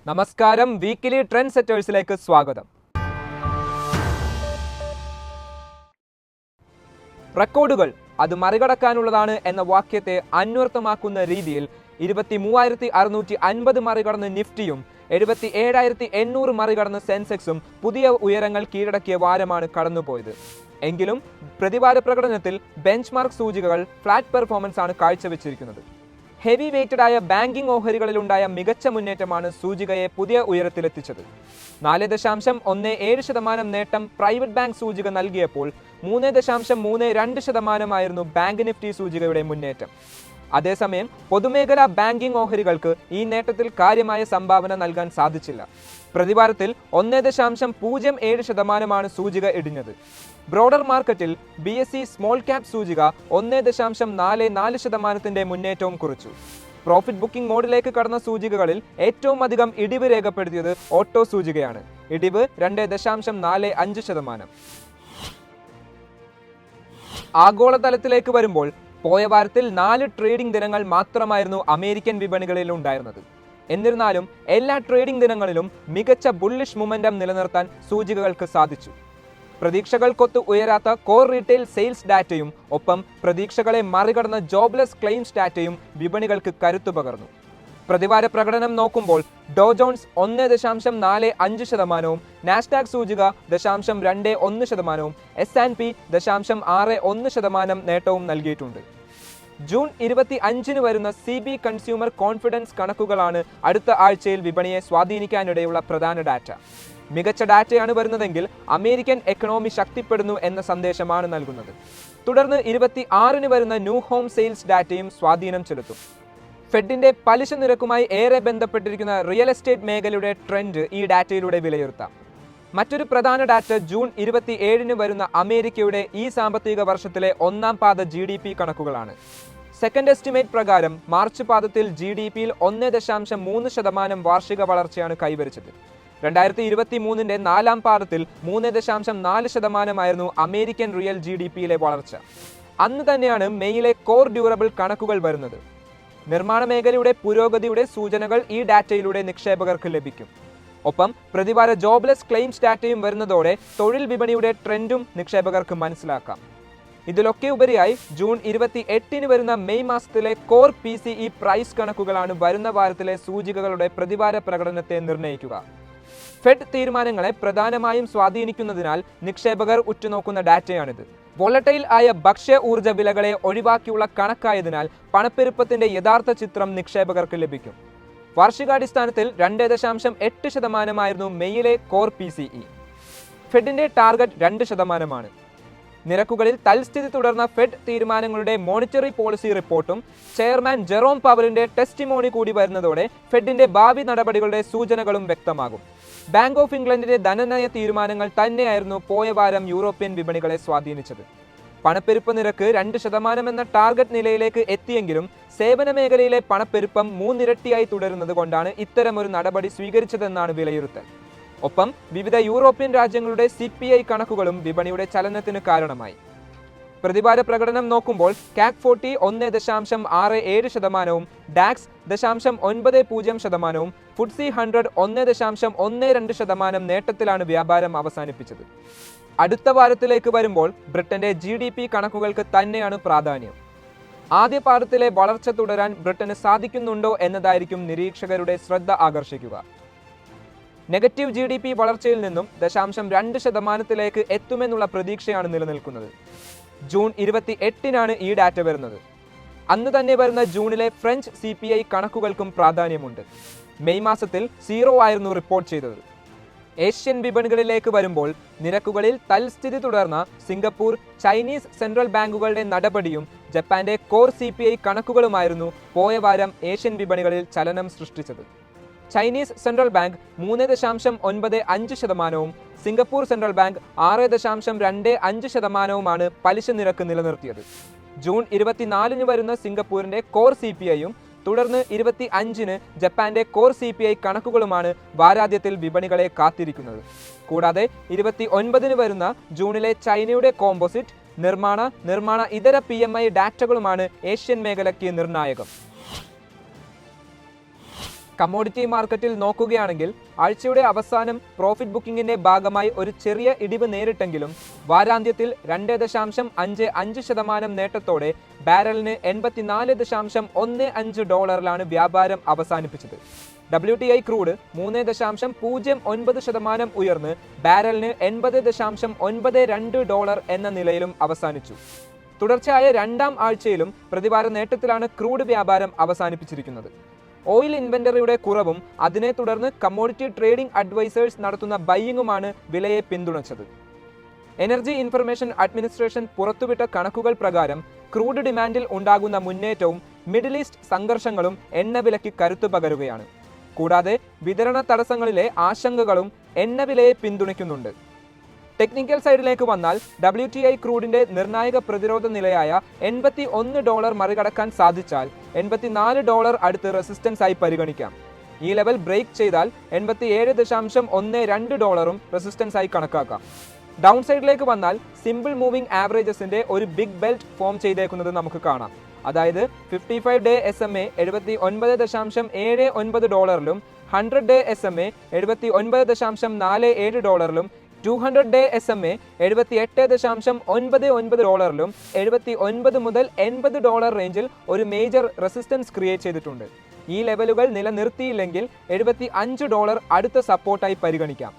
നമസ്കാരം, weekly trend സെറ്റേഴ്സിലേക്ക് സ്വാഗതം. റെക്കോർഡുകൾ അത് മറികടക്കാനുള്ളതാണ് എന്ന വാക്യത്തെ അന്വർത്ഥമാക്കുന്ന രീതിയിൽ 23,650 മറികടന്ന് നിഫ്റ്റിയും 77,800 മറികടന്ന് സെൻസെക്സും പുതിയ ഉയരങ്ങൾ കീഴടക്കിയ വാരമാണ് കടന്നുപോയത്. എങ്കിലും പ്രതിവാര പ്രകടനത്തിൽ ബെഞ്ച് മാർക്ക് സൂചികകൾ ഫ്ലാറ്റ് പെർഫോമൻസ് ആണ് കാഴ്ചവെച്ചിരിക്കുന്നത്. ഹെവി വെയ്റ്റഡ് ആയ ബാങ്കിംഗ് ഓഹരികളിലുണ്ടായ മികച്ച മുന്നേറ്റമാണ് സൂചികയെ പുതിയ ഉയരത്തിലെത്തിച്ചത്. 4.17% നേട്ടം പ്രൈവറ്റ് ബാങ്ക് സൂചിക നൽകിയപ്പോൾ 3.32% ബാങ്ക് നിഫ്റ്റി സൂചികയുടെ മുന്നേറ്റം. അതേസമയം പൊതുമേഖലാ ബാങ്കിംഗ് ഓഹരികൾക്ക് ഈ നേട്ടത്തിൽ കാര്യമായ സംഭാവന നൽകാൻ സാധിച്ചില്ല. പ്രതിവാരത്തിൽ 1.07% സൂചിക ഇടിഞ്ഞത്. ബ്രോഡർ മാർക്കറ്റിൽ BSE സ്മോൾ ക്യാപ് സൂചിക 1.44% മുന്നേറ്റവും കുറിച്ചു. പ്രോഫിറ്റ് ബുക്കിംഗ് മോഡിലേക്ക് കടന്ന സൂചികകളിൽ ഏറ്റവും അധികം ഇടിവ് രേഖപ്പെടുത്തിയത് ഓട്ടോ സൂചികയാണ്. ഇടിവ് 2.45%. ആഗോളതലത്തിലേക്ക് വരുമ്പോൾ പോയ വാരത്തിൽ 4 ട്രേഡിംഗ് ദിനങ്ങൾ മാത്രമായിരുന്നു അമേരിക്കൻ വിപണികളിൽ ഉണ്ടായിരുന്നത്. എന്നിരുന്നാലും എല്ലാ ട്രേഡിംഗ് ദിനങ്ങളിലും മികച്ച ബുള്ളിഷ് മൊമെന്റം നിലനിർത്താൻ സൂചികകൾക്ക് സാധിച്ചു. പ്രതീക്ഷകൾക്കൊത്ത് ഉയരാത്ത കോർ റീറ്റെയിൽ സെയിൽസ് ഡാറ്റയും ഒപ്പം പ്രതീക്ഷകളെ മറികടന്ന ജോബ്ലെസ് ക്ലെയിംസ് ഡാറ്റയും വിപണികൾക്ക് കരുത്തു പകർന്നു. പ്രതിവാര പ്രകടനം നോക്കുമ്പോൾ ഡോ ജോൺസ് 1.45%, നാസ്ഡാക്ക് സൂചിക 0.21%, S&P 0.61% നേട്ടവും നൽകിയിട്ടുണ്ട്. ജൂൺ 25 വരുന്ന CB കൺസ്യൂമർ കോൺഫിഡൻസ് കണക്കുകളാണ് അടുത്ത ആഴ്ചയിൽ വിപണിയെ സ്വാധീനിക്കാനിടയുള്ള പ്രധാന ഡാറ്റ. മികച്ച ഡാറ്റയാണ് വരുന്നതെങ്കിൽ അമേരിക്കൻ എക്കണോമി ശക്തിപ്പെടുന്നു എന്ന സന്ദേശമാണ് നൽകുന്നത്. തുടർന്ന് 26 വരുന്ന ന്യൂ ഹോം സെയിൽസ് ഡാറ്റയും സ്വാധീനം ചെലുത്തും. ഫെഡിന്റെ പലിശ നിരക്കുമായി ഏറെ ബന്ധപ്പെട്ടിരിക്കുന്ന റിയൽ എസ്റ്റേറ്റ് മേഖലയുടെ ട്രെൻഡ് ഈ ഡാറ്റയിലൂടെ വിലയിരുത്താം. മറ്റൊരു പ്രധാന ഡാറ്റ ജൂൺ 27 വരുന്ന അമേരിക്കയുടെ ഈ സാമ്പത്തിക വർഷത്തിലെ ഒന്നാം പാദ GDP കണക്കുകളാണ്. സെക്കൻഡ് എസ്റ്റിമേറ്റ് പ്രകാരം മാർച്ച് പാദത്തിൽ GDPയിൽ 1.3% വാർഷിക വളർച്ചയാണ് കൈവരിച്ചത്. 2023 നാലാം പാദത്തിൽ 3.4% അമേരിക്കൻ റിയൽ GDPയിലെ വളർച്ച. അന്ന് തന്നെയാണ് മെയിലെ കോർ ഡ്യൂറബിൾ കണക്കുകൾ വരുന്നത്. നിർമ്മാണ മേഖലയുടെ പുരോഗതിയുടെ സൂചനകൾ ഈ ഡാറ്റയിലൂടെ നിക്ഷേപകർക്ക് ലഭിക്കും. ഒപ്പം പ്രതിവാര ജോബ്ലെസ് ക്ലെയിംസ് ഡാറ്റയും വരുന്നതോടെ തൊഴിൽ വിപണിയുടെ ട്രെൻഡും നിക്ഷേപകർക്ക് മനസ്സിലാക്കാം. ഇതിലൊക്കെ ഉപരിയായി ജൂൺ 28 വരുന്ന മെയ് മാസത്തിലെ കോർ PCE പ്രൈസ് കണക്കുകളാണ് വരുന്ന വാരത്തിലെ സൂചികകളുടെ പ്രതിവാര പ്രകടനത്തെ നിർണ്ണയിക്കുക. ഫെഡ് തീരുമാനങ്ങളെ പ്രധാനമായും സ്വാധീനിക്കുന്നതിനാൽ നിക്ഷേപകർ ഉറ്റുനോക്കുന്ന ഡാറ്റയാണിത്. വോളറ്റൈൽ ആയ ഭക്ഷ്യ ഊർജ്ജ വിലകളെ ഒഴിവാക്കിയുള്ള കണക്കായതിനാൽ പണപ്പെരുപ്പത്തിന്റെ യഥാർത്ഥ ചിത്രം നിക്ഷേപകർക്ക് ലഭിക്കും. വാർഷികാടിസ്ഥാനത്തിൽ 2.8% മെയിലെ കോർ PCE. ഫെഡിന്റെ ടാർഗറ്റ് 2%. നിരക്കുകളിൽ തൽസ്ഥിതി തുടർന്ന ഫെഡ് തീരുമാനങ്ങളുടെ മോണിറ്ററി പോളിസി റിപ്പോർട്ടും ചെയർമാൻ ജെറോം പവലിന്റെ ടെസ്റ്റിമോണി കൂടി വരുന്നതോടെ ഫെഡിന്റെ ഭാവി നടപടികളുടെ സൂചനകളും വ്യക്തമാകും. ബാങ്ക് ഓഫ് ഇംഗ്ലണ്ടിന്റെ ധനനയ തീരുമാനങ്ങൾ തന്നെയായിരുന്നു പോയ വാരം യൂറോപ്യൻ വിപണികളെ സ്വാധീനിച്ചത്. പണപ്പെരുപ്പ നിരക്ക് 2% എന്ന ടാർഗറ്റ് നിലയിലേക്ക് എത്തിയെങ്കിലും സേവന മേഖലയിലെ പണപ്പെരുപ്പം 3 ഇരട്ടിയായി തുടരുന്നത് കൊണ്ടാണ് ഇത്തരമൊരു നടപടി സ്വീകരിച്ചതെന്നാണ് വിലയിരുത്തൽ. ഒപ്പം വിവിധ യൂറോപ്യൻ രാജ്യങ്ങളുടെ CPI കണക്കുകളും വിപണിയുടെ ചലനത്തിന് കാരണമായി. പ്രതിവാര പ്രകടനം നോക്കുമ്പോൾ CAC 40 1.67%, ഡാക്സ് 0.90%, FTSE 100 1.12% നേട്ടത്തിലാണ് വ്യാപാരം അവസാനിപ്പിച്ചത്. അടുത്ത വാരത്തിലേക്ക് വരുമ്പോൾ ബ്രിട്ടന്റെ GDP കണക്കുകൾക്ക് തന്നെയാണ് പ്രാധാന്യം. ആദ്യ പാദത്തിലെ വളർച്ച തുടരാൻ ബ്രിട്ടന് സാധിക്കുന്നുണ്ടോ എന്നതായിരിക്കും നിരീക്ഷകരുടെ ശ്രദ്ധ ആകർഷിക്കുക. നെഗറ്റീവ് GDP വളർച്ചയിൽ നിന്നും 0.2% എത്തുമെന്നുള്ള പ്രതീക്ഷയാണ് നിലനിൽക്കുന്നത്. ജൂൺ 28 ഈ ഡാറ്റ വരുന്നത്. അന്ന് തന്നെ വരുന്ന ജൂണിലെ ഫ്രഞ്ച് CPI കണക്കുകൾക്കും പ്രാധാന്യമുണ്ട്. മെയ് മാസത്തിൽ 0 ആയിരുന്നു റിപ്പോർട്ട് ചെയ്തത്. ഏഷ്യൻ വിപണികളിലേക്ക് വരുമ്പോൾ നിരക്കുകളിൽ തൽസ്ഥിതി തുടർന്ന സിംഗപ്പൂർ, ചൈനീസ് സെൻട്രൽ ബാങ്കുകളുടെ നടപടിയും ജപ്പാന്റെ കോർ CPI കണക്കുകളുമായിരുന്നു പോയ വാരം ഏഷ്യൻ വിപണികളിൽ ചലനം സൃഷ്ടിച്ചത്. Chinese central bank 3.95%, Singapore central bank 6.25% പലിശ നിരക്ക് നിലനിർത്തിയത്. ജൂൺ 24 വരുന്ന സിംഗപ്പൂരിന്റെ കോർ CPIയും തുടർന്ന് 25 ജപ്പാന്റെ കോർ CPI കണക്കുകളുമാണ് വാരാദ്യത്തിൽ വിപണികളെ കാത്തിരിക്കുന്നത്. കൂടാതെ 29 വരുന്ന ജൂണിലെ ചൈനയുടെ കോമ്പോസിറ്റ്, നിർമ്മാണ ഇതര PMI ഡാറ്റകളുമാണ് ഏഷ്യൻ മേഖലയ്ക്ക് നിർണായകം. കമ്മോഡിറ്റി മാർക്കറ്റിൽ നോക്കുകയാണെങ്കിൽ ആഴ്ചയുടെ അവസാനം പ്രോഫിറ്റ് ബുക്കിംഗിന്റെ ഭാഗമായി ഒരു ചെറിയ ഇടിവ് നേരിട്ടെങ്കിലും വാരാന്ത്യത്തിൽ 2.55% നേട്ടത്തോടെ ബാരലിന് $84.15 വ്യാപാരം അവസാനിപ്പിച്ചത്. WTI ക്രൂഡ് 3.09% ഉയർന്ന് ബാരലിന് $80.92 എന്ന നിലയിലും അവസാനിച്ചു. തുടർച്ചയായ രണ്ടാം ആഴ്ചയിലും പ്രതിവാര നേട്ടത്തിലാണ് ക്രൂഡ് വ്യാപാരം അവസാനിപ്പിച്ചിരിക്കുന്നത്. ഓയിൽ ഇൻവെന്ററിയുടെ കുറവും അതിനെ തുടർന്ന് കമ്മോഡിറ്റി ട്രേഡിംഗ് അഡ്വൈസേഴ്സ് നടത്തുന്ന ബൈയിങ്ങുമാണ് വിലയെ പിന്തുണച്ചത്. എനർജി ഇൻഫർമേഷൻ അഡ്മിനിസ്ട്രേഷൻ പുറത്തുവിട്ട കണക്കുകൾ പ്രകാരം ക്രൂഡ് ഡിമാൻഡിൽ ഉണ്ടാകുന്ന മുന്നേറ്റവും മിഡിൽ ഈസ്റ്റ് സംഘർഷങ്ങളും എണ്ണവിലയ്ക്ക് കരുത്തു പകരുകയാണ്. കൂടാതെ വിതരണ തടസ്സങ്ങളിലെ ആശങ്കകളും എണ്ണവിലയെ പിന്തുണയ്ക്കുന്നുണ്ട്. ടെക്നിക്കൽ സൈഡിലേക്ക് വന്നാൽ WTI ക്രൂഡിന്റെ നിർണായക പ്രതിരോധ നിലയായ $81 മറികടക്കാൻ സാധിച്ചാൽ $84 അടുത്ത് റെസിസ്റ്റൻസ് ആയി പരിഗണിക്കാം. ഈ ലെവൽ ബ്രേക്ക് ചെയ്താൽ $87.12 റെസിസ്റ്റൻസ് ആയി കണക്കാക്കാം. ഡൗൺ സൈഡിലേക്ക് വന്നാൽ സിമ്പിൾ മൂവിംഗ് ആവറേജസിന്റെ ഒരു ബിഗ് ബെൽറ്റ് ഫോം ചെയ്തേക്കുന്നത് നമുക്ക് കാണാം. അതായത് 55-ഡേ SMA $79.79 100-ഡേ SMA $79.47 200-ഡേ SMA $78.99 $79 മുതൽ $80 റേഞ്ചിൽ ഒരു മേജർ റെസിസ്റ്റൻസ് ക്രിയേറ്റ് ചെയ്തിട്ടുണ്ട്. ഈ ലെവലുകൾ നിലനിർത്തിയില്ലെങ്കിൽ $75 അടുത്ത സപ്പോർട്ടായി പരിഗണിക്കാം.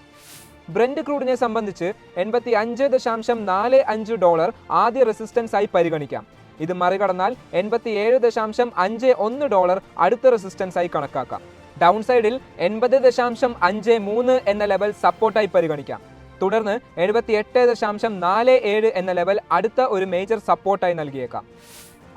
ബ്രെന്റ് ക്രൂഡിനെ സംബന്ധിച്ച് $85.45 ആദ്യ റെസിസ്റ്റൻസ് ആയി പരിഗണിക്കാം. ഇത് മറികടന്നാൽ $87.51 അടുത്ത റെസിസ്റ്റൻസ് ആയി കണക്കാക്കാം. ഡൗൺ സൈഡിൽ 80.53 എന്ന ലെവൽ സപ്പോർട്ടായി പരിഗണിക്കാം. തുടർന്ന് 78.47 എന്ന ലെവൽ അടുത്ത ഒരു മേജർ സപ്പോർട്ടായി നൽകിയേക്കാം.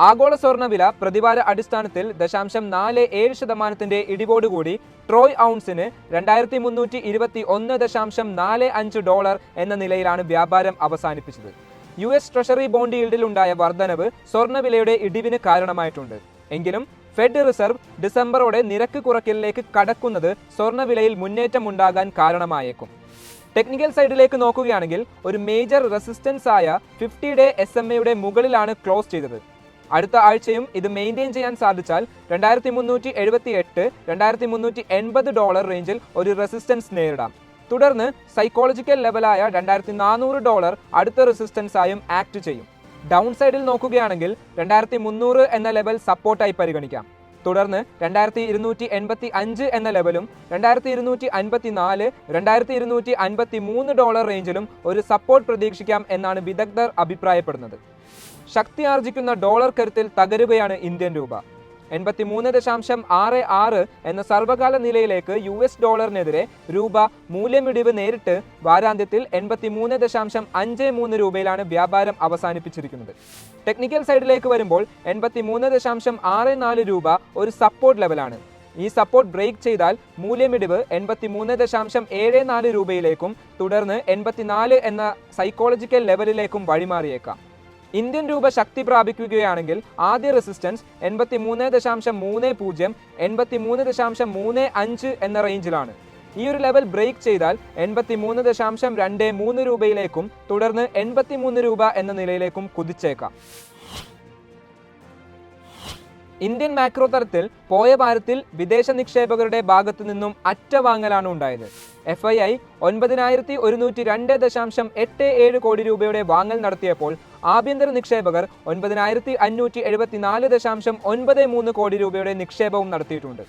ആഗോള സ്വർണ്ണവില പ്രതിവാര അടിസ്ഥാനത്തിൽ 0.47% ഇടിവോടുകൂടി ട്രോയ് ഔൺസിന് $2321.45 എന്ന നിലയിലാണ് വ്യാപാരം അവസാനിപ്പിച്ചത്. US ട്രഷറി ബോണ്ട് ഈൽഡിൽ ഉണ്ടായ വർധനവ് സ്വർണ്ണവിലയുടെ ഇടിവിന് കാരണമായിട്ടുണ്ട്. എങ്കിലും ഫെഡ് റിസർവ് ഡിസംബറോടെ നിരക്ക് കുറയ്ക്കലിലേക്ക് കടക്കുന്നത് സ്വർണ്ണവിലയിൽ മുന്നേറ്റം ഉണ്ടാകാൻ കാരണമായേക്കും. ടെക്നിക്കൽ സൈഡിലേക്ക് നോക്കുകയാണെങ്കിൽ ഒരു മേജർ റെസിസ്റ്റൻസ് ആയ 50-ഡേ SMA മുകളിലാണ് ക്ലോസ് ചെയ്തത്. അടുത്ത ആഴ്ചയും ഇത് മെയിൻറ്റെയിൻ ചെയ്യാൻ സാധിച്ചാൽ $2378-2380 റേഞ്ചിൽ ഒരു റെസിസ്റ്റൻസ് നേരിടാം. തുടർന്ന് സൈക്കോളജിക്കൽ ലെവലായ $2400 അടുത്ത റെസിസ്റ്റൻസ് ആയും ആക്ട് ചെയ്യും. ഡൗൺ സൈഡിൽ നോക്കുകയാണെങ്കിൽ 2300 എന്ന ലെവൽ സപ്പോർട്ടായി പരിഗണിക്കാം. തുടർന്ന് 2285 എന്ന ലെവലും 2254 $2253 റേഞ്ചിലും ഒരു സപ്പോർട്ട് പ്രതീക്ഷിക്കാം എന്നാണ് വിദഗ്ധർ അഭിപ്രായപ്പെടുന്നത്. ശക്തി ആർജിക്കുന്ന ഡോളർ കരുത്തിൽ തകരുകയാണ് ഇന്ത്യൻ രൂപ. 83.66 എന്ന സർവകാല നിലയിലേക്ക് US ഡോളറിനെതിരെ രൂപ മൂല്യമിടിവ് നേരിട്ട് വാരാന്ത്യത്തിൽ 83.53 രൂപയിലാണ് വ്യാപാരം അവസാനിപ്പിച്ചിരിക്കുന്നത്. ടെക്നിക്കൽ സൈഡിലേക്ക് വരുമ്പോൾ 83.64 രൂപ ഒരു സപ്പോർട്ട് ലെവലാണ്. ഈ സപ്പോർട്ട് ബ്രേക്ക് ചെയ്താൽ മൂല്യമിടിവ് 83.74 രൂപയിലേക്കും തുടർന്ന് 84 എന്ന സൈക്കോളജിക്കൽ ലെവലിലേക്കും വഴിമാറിയേക്കാം. ഇന്ത്യൻ രൂപ ശക്തി പ്രാപിക്കുകയാണെങ്കിൽ ആദ്യ റെസിസ്റ്റൻസ് 83.30 83.35 എന്ന റേഞ്ചിലാണ്. ഈ ഒരു ലെവൽ ബ്രേക്ക് ചെയ്താൽ 83.23 രൂപയിലേക്കും തുടർന്ന് 83 രൂപ എന്ന നിലയിലേക്കും കുതിച്ചേക്കാം. ഇന്ത്യൻ മാക്രോ തലത്തിൽ പോയ വാരത്തിൽ വിദേശ നിക്ഷേപകരുടെ ഭാഗത്തു നിന്നും അറ്റവാങ്ങലാണ് ഉണ്ടായത്. FII 9102.87 കോടി രൂപയുടെ വാങ്ങൽ നടത്തിയപ്പോൾ ആഭ്യന്തര നിക്ഷേപകർ 9574.93 കോടി രൂപയുടെ നിക്ഷേപവും നടത്തിയിട്ടുണ്ട്.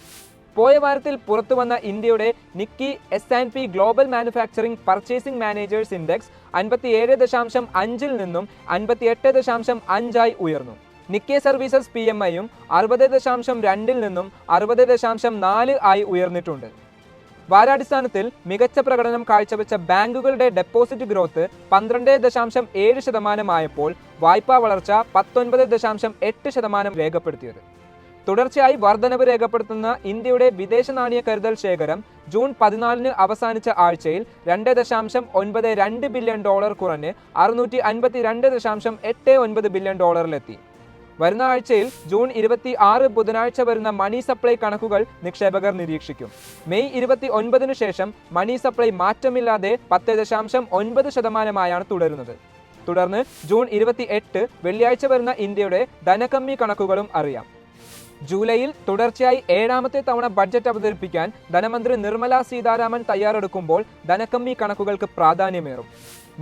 പോയ വാരത്തിൽ പുറത്തുവന്ന ഇന്ത്യയുടെ Nikki S&P global manufacturing purchasing managers index 57.5 നിന്നും 58.5 ഉയർന്നു. നിക്കി സർവീസസ് PMI-യും 60.2 നിന്നും 60.4 ആയി ഉയർന്നിട്ടുണ്ട്. വാരാടിസ്ഥാനത്തിൽ മികച്ച പ്രകടനം കാഴ്ചവെച്ച ബാങ്കുകളുടെ ഡെപ്പോസിറ്റ് ഗ്രോത്ത് 12.7% ആയപ്പോൾ വായ്പാ വളർച്ച 19.8% രേഖപ്പെടുത്തിയത്. തുടർച്ചയായി വർധനവ് രേഖപ്പെടുത്തുന്ന ഇന്ത്യയുടെ വിദേശ നാണയ കരുതൽ ശേഖരം ജൂൺ 14 അവസാനിച്ച ആഴ്ചയിൽ $2.92 ബില്യൺ കുറഞ്ഞ് $652.89 ബില്യൺ വരുന്ന ആഴ്ചയിൽ ജൂൺ 26 ബുധനാഴ്ച വരുന്ന മണി സപ്ലൈ കണക്കുകൾ നിക്ഷേപകർ നിരീക്ഷിക്കും. മെയ് 29 ശേഷം മണി സപ്ലൈ മാറ്റമില്ലാതെ 10.9% തുടരുന്നത്. തുടർന്ന് ജൂൺ 28 വെള്ളിയാഴ്ച വരുന്ന ഇന്ത്യയുടെ ധനകമ്മി കണക്കുകളും അറിയാം. ജൂലൈയിൽ തുടർച്ചയായി 7ാമത്തെ തവണ ബഡ്ജറ്റ് അവതരിപ്പിക്കാൻ ധനമന്ത്രി നിർമ്മല സീതാരാമൻ തയ്യാറെടുക്കുമ്പോൾ ധനക്കമ്മി കണക്കുകൾക്ക് പ്രാധാന്യമേറും.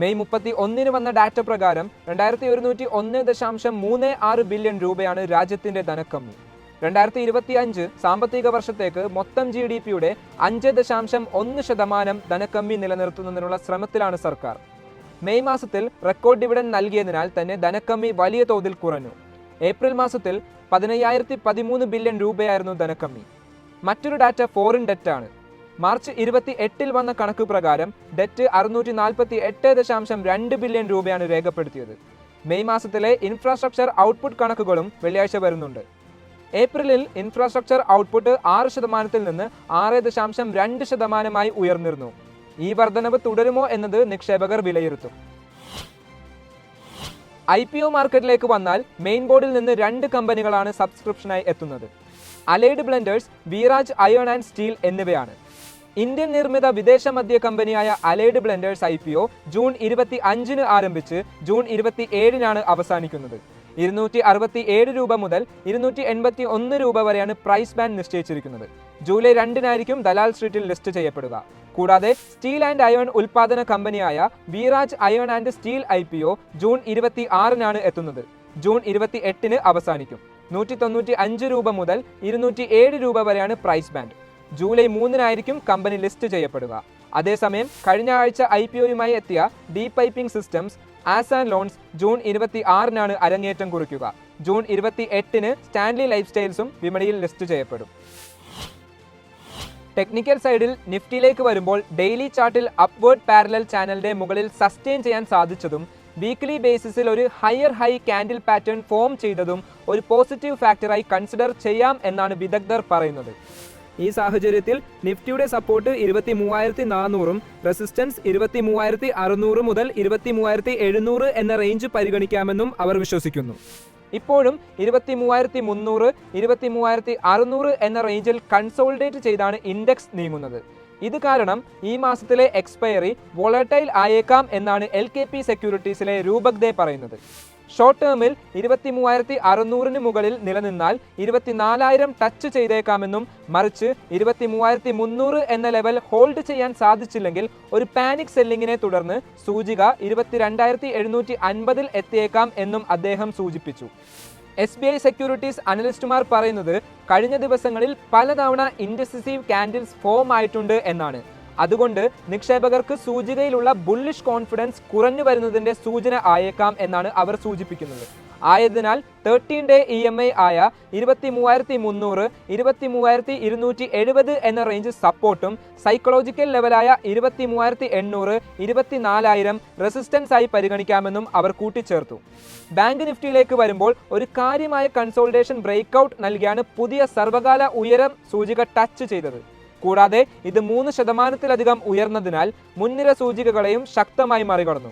മെയ് 31 വന്ന ഡാറ്റ പ്രകാരം 2101.36 ബില്യൺ രൂപയാണ് രാജ്യത്തിന്റെ ധനക്കമ്മി. 2025 സാമ്പത്തിക വർഷത്തേക്ക് മൊത്തം GDPയുടെ 5.1% ധനക്കമ്മി നിലനിർത്തുന്നതിനുള്ള ശ്രമത്തിലാണ് സർക്കാർ. മെയ് മാസത്തിൽ റെക്കോർഡ് ഡിവിഡൻഡ് നൽകിയതിനാൽ തന്നെ ധനക്കമ്മി വലിയ തോതിൽ കുറഞ്ഞു. ഏപ്രിൽ മാസത്തിൽ 15,013 ബില്യൺ രൂപയായിരുന്നു ധനക്കമ്മി. മറ്റൊരു ഡാറ്റ ഫോറിൻ ഡെറ്റ് ആണ്. മാർച്ച് 28 വന്ന കണക്ക് പ്രകാരം ഡെറ്റ് 648.2 ബില്യൺ രൂപയാണ് രേഖപ്പെടുത്തിയത്. മെയ് മാസത്തിലെ ഇൻഫ്രാസ്ട്രക്ചർ ഔട്ട്പുട്ട് കണക്കുകളും വെള്ളിയാഴ്ച വരുന്നുണ്ട്. ഏപ്രിലിൽ ഇൻഫ്രാസ്ട്രക്ചർ ഔട്ട്പുട്ട് 6% നിന്ന് 6.2% ഉയർന്നിരുന്നു. ഈ വർധനവ് തുടരുമോ എന്നത് നിക്ഷേപകർ വിലയിരുത്തും. IPO മാർക്കറ്റിലേക്ക് വന്നാൽ മെയിൻ ബോർഡിൽ നിന്ന് 2 കമ്പനികളാണ് സബ്സ്ക്രിപ്ഷനായി എത്തുന്നത്. Allied blenders, Viraj iron and steel എന്നിവയാണ്. ഇന്ത്യൻ നിർമ്മിത വിദേശ മദ്യ കമ്പനിയായ അലൈഡ് ബ്ലെൻഡേഴ്സ് IPO ജൂൺ 25 ആരംഭിച്ച് ജൂൺ 27 അവസാനിക്കുന്നത്. 267 രൂപ മുതൽ 281 രൂപ വരെയാണ് പ്രൈസ് ബാൻഡ് നിശ്ചയിച്ചിരിക്കുന്നത്. ജൂലൈ 2 ദലാൽ സ്ട്രീറ്റിൽ ലിസ്റ്റ് ചെയ്യപ്പെടുക. കൂടാതെ സ്റ്റീൽ ആൻഡ് അയേൺ ഉൽപാദന കമ്പനിയായ Viraj iron and steel IPO June 26 എത്തുന്നത്. ജൂൺ 28 അവസാനിക്കും. 195 രൂപ മുതൽ 207 രൂപ വരെയാണ് price band. July 3 company list ചെയ്യപ്പെടുക. അതേസമയം കഴിഞ്ഞ ആഴ്ച IPOയുമായി എത്തിയ ഡീപ് പൈപ്പിംഗ് സിസ്റ്റംസ്, ആസ് ആൻഡ് ലോൺസ് ജൂൺ 26 അരങ്ങേറ്റം കുറിക്കുക. ജൂൺ 28 സ്റ്റാൻലി ലൈഫ് സ്റ്റൈൽസും വിപണിയിൽ ലിസ്റ്റ് ചെയ്യപ്പെടും. ടെക്നിക്കൽ സൈഡിൽ നിഫ്റ്റിയിലേക്ക് വരുമ്പോൾ ഡെയിലി ചാർട്ടിൽ അപ്വേർഡ് പാരലൽ ചാനലിന്റെ മുകളിൽ സസ്റ്റെയിൻ ചെയ്യാൻ സാധിച്ചതും വീക്ക്ലി ബേസിസിൽ ഒരു higher high candle pattern form ചെയ്തതും ഒരു പോസിറ്റീവ് ഫാക്ടറായി കൺസിഡർ ചെയ്യാം എന്നാണ് വിദഗ്ധർ പറയുന്നത്. ഈ സാഹചര്യത്തിൽ നിഫ്റ്റിയുടെ സപ്പോർട്ട് 23,400ഉം റെസിസ്റ്റൻസ് 23,600 മുതൽ 23,700 എന്ന റേഞ്ച് പരിഗണിക്കാമെന്നും അവർ വിശ്വസിക്കുന്നു. ഇപ്പോഴും 23,300, 23,600 എന്ന റേഞ്ചിൽ കൺസോളിഡേറ്റ് ചെയ്താണ് ഇൻഡെക്സ് നീങ്ങുന്നത്. ഇത് കാരണം ഈ മാസത്തിലെ എക്സ്പയറി വോളറ്റൈൽ ആയേക്കാം എന്നാണ് LKP സെക്യൂരിറ്റീസിലെ രൂപക് ദേ പറയുന്നത്. ഷോർട്ട് ടേമിൽ 23,600 മുകളിൽ നിലനിന്നാൽ 24,000 ടച്ച് ചെയ്തേക്കാമെന്നും മറിച്ച് 23,300 എന്ന ലെവൽ ഹോൾഡ് ചെയ്യാൻ സാധിച്ചില്ലെങ്കിൽ ഒരു പാനിക് സെല്ലിങ്ങിനെ തുടർന്ന് സൂചിക 22,750 എത്തിയേക്കാം എന്നും അദ്ദേഹം സൂചിപ്പിച്ചു. SBI സെക്യൂരിറ്റീസ് അനലിസ്റ്റുമാർ പറയുന്നത് കഴിഞ്ഞ ദിവസങ്ങളിൽ പലതവണ ഇൻഡെസിസീവ് കാൻഡിൽസ് ഫോം ആയിട്ടുണ്ട് എന്നാണ്. അതുകൊണ്ട് നിക്ഷേപകർക്ക് സൂചികയിലുള്ള ബുള്ളിഷ് കോൺഫിഡൻസ് കുറഞ്ഞു വരുന്നതിന്റെ സൂചന ആയേക്കാം എന്നാണ് അവർ സൂചിപ്പിക്കുന്നത്. ആയതിനാൽ 13-day EMI ആയ 23,300, 23,270 എന്ന റേഞ്ച് സപ്പോർട്ടും സൈക്കോളജിക്കൽ ലെവലായ 23,800, 24,000 റെസിസ്റ്റൻസ് ആയി പരിഗണിക്കാമെന്നും അവർ കൂട്ടിച്ചേർത്തു. ബാങ്ക് നിഫ്റ്റിയിലേക്ക് വരുമ്പോൾ ഒരു കാര്യമായ കൺസോളിഡേഷൻ ബ്രേക്ക്ഔട്ട് നൽകിയാണ് പുതിയ സർവകാല ഉയരം സൂചിക ടച്ച് ചെയ്തത്. കൂടാതെ ഇത് 3%-ലധികം ഉയർന്നതിനാൽ മുൻനിര സൂചികകളെയും ശക്തമായി മറികടന്നു.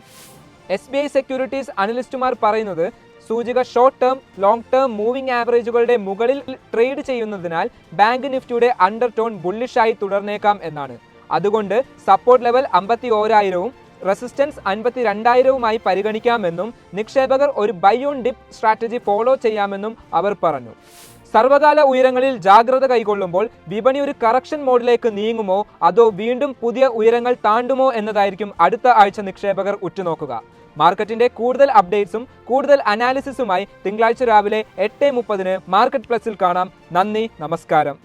SBI സെക്യൂരിറ്റീസ് അനലിസ്റ്റുമാർ പറയുന്നത് സൂചിക short term, long term moving ആവറേജുകളുടെ മുകളിൽ ട്രേഡ് ചെയ്യുന്നതിനാൽ ബാങ്ക് നിഫ്റ്റിയുടെ അണ്ടർടോൺ ബുള്ളിഷായി തുടർന്നേക്കാം എന്നാണ്. അതുകൊണ്ട് സപ്പോർട്ട് ലെവൽ 51,000ഉം റെസിസ്റ്റൻസ് 52,000ഉമായി പരിഗണിക്കാമെന്നും നിക്ഷേപകർ ഒരു buy on dip strategy follow ചെയ്യാമെന്നും അവർ പറഞ്ഞു. സർവകാല ഉയരങ്ങളിൽ ജാഗ്രത കൈക്കൊള്ളുമ്പോൾ വിപണി ഒരു കറക്ഷൻ മോഡിലേക്ക് നീങ്ങുമോ അതോ വീണ്ടും പുതിയ ഉയരങ്ങൾ താണ്ടുമോ എന്നതായിരിക്കും അടുത്ത ആഴ്ച നിക്ഷേപകർ ഉറ്റുനോക്കുക. മാർക്കറ്റിന്റെ കൂടുതൽ അപ്ഡേറ്റ്സും കൂടുതൽ അനാലിസിസുമായി തിങ്കളാഴ്ച രാവിലെ 8:30 മാർക്കറ്റ് പ്ലസിൽ കാണാം. നന്ദി, നമസ്കാരം.